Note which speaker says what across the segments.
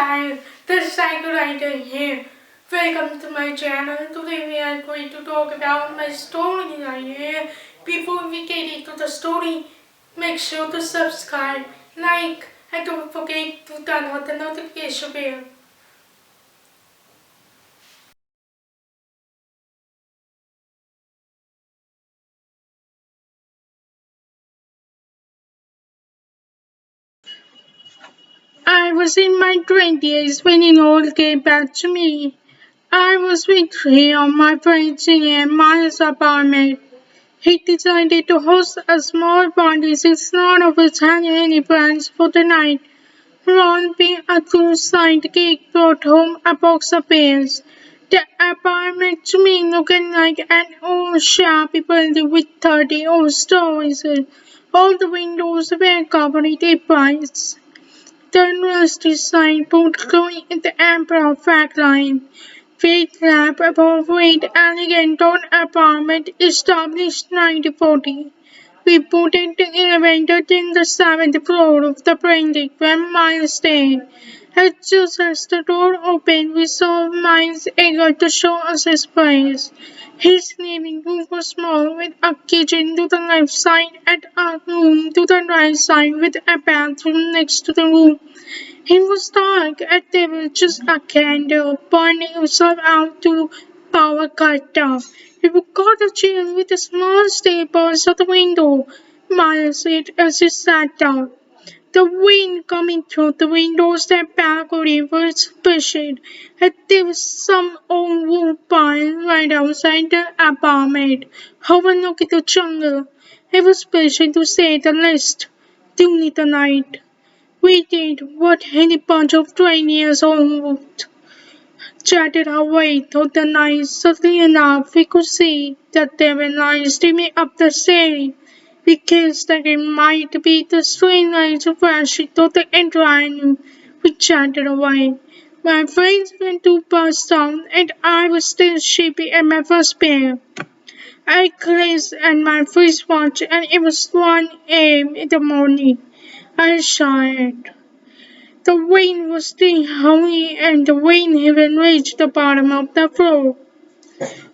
Speaker 1: guys, the Psychowriter here. Welcome to my channel. Today we are going to talk about my storyline here. Before we get into the story, make sure to subscribe, like, and don't forget to turn on the notification bell. I was in my 20s when it all came back to me. I was with three of my friends in Miles' apartment. He decided to host a small party since none of us had any plans for the night. Ron, being a true sidekick, brought home a box of beers. The apartment to me looked like an old shabby building with 30 old stories. All the windows were covered in pipes. The rusty signboard glowing in the amber flag line. Faith Lab above Wade Arlington apartment established 1940. We put in the elevator in the 7th floor of the building where Miles stayed. And just as the door opened, we saw Miles eager to show us his place. His living room was small with a kitchen to the left side and a room to the right side with a bathroom next to the room. It was dark and there was just a candle burning itself out to power cut off. We got a chair with a small staples at the window. Miles said as he sat down. The wind coming through the windows and balcony was pushing, and there was some old wood pile right outside the apartment, overlooking the jungle. It was pushing to say the least. During the night. We did what any bunch of 20 years old chatted our way through the night. Suddenly enough, we could see that there were lights streaming up the ceiling. We guessed that it might be the street lights flashing through the entire. We chatted away. My friends went to bus down, and I was still sleepy at my first beer. I glanced at my wristwatch, and it was 1 a.m. in the morning. I sighed. The wind was still howling and the wind even reached the bottom of the floor.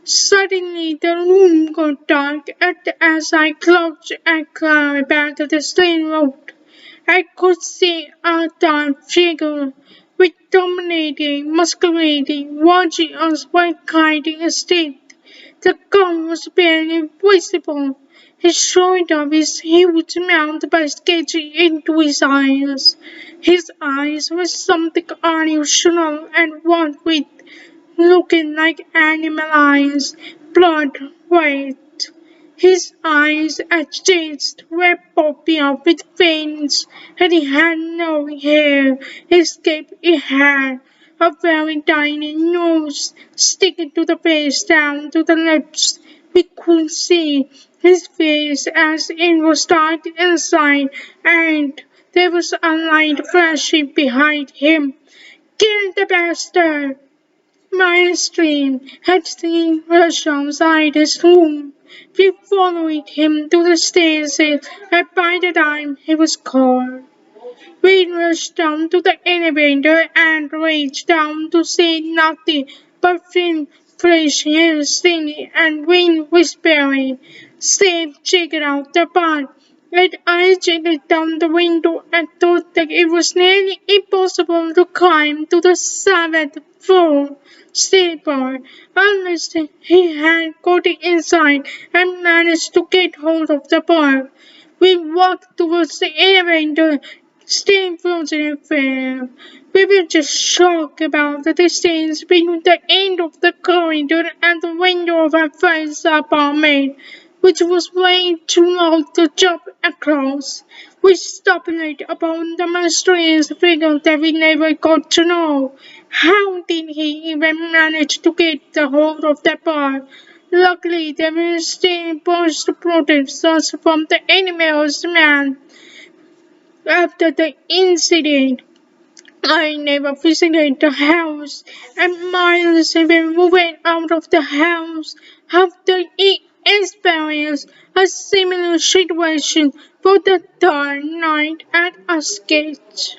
Speaker 1: Suddenly the room got dark and as I crouched and climbed back to the stone road, I could see a dark figure with dominating muscularity watching us while guiding a stick. The gun was barely visible. His shoulder was huge mouth was sketching into his eyes. His eyes were something unusual and one with looking like animal eyes, blood white. His eyes edged were popping up with veins, and he had no hair except he had a very tiny nose sticking to the face down to the lips. We could see his face as it was dark inside, and there was a light flashing behind him. Kill the bastard! My stream had seen rushed outside his room. We followed him to the stairs, and by the time he was gone, we rushed down to the elevator and reached down to see nothing but thin, fresh air singing and wind whispering. Steve checked out the bar, and I checked down the window and thought that it was nearly impossible to climb to the 7th floor stable unless he had got inside and managed to get hold of the bar. We walked towards the elevator, staying frozen in fear. We were just shocked about the distance between the end of the corridor and the window of our friend's apartment, which was way too long to jump across. We speculated upon the mysterious figure that we never got to know. How did he even manage to get the hold of the bar? Luckily, there were still burst to protect us from the enemy's man. After the incident, I never visited the house, and Miles even moved out of the house after he experienced a similar situation for the third night at a sketch.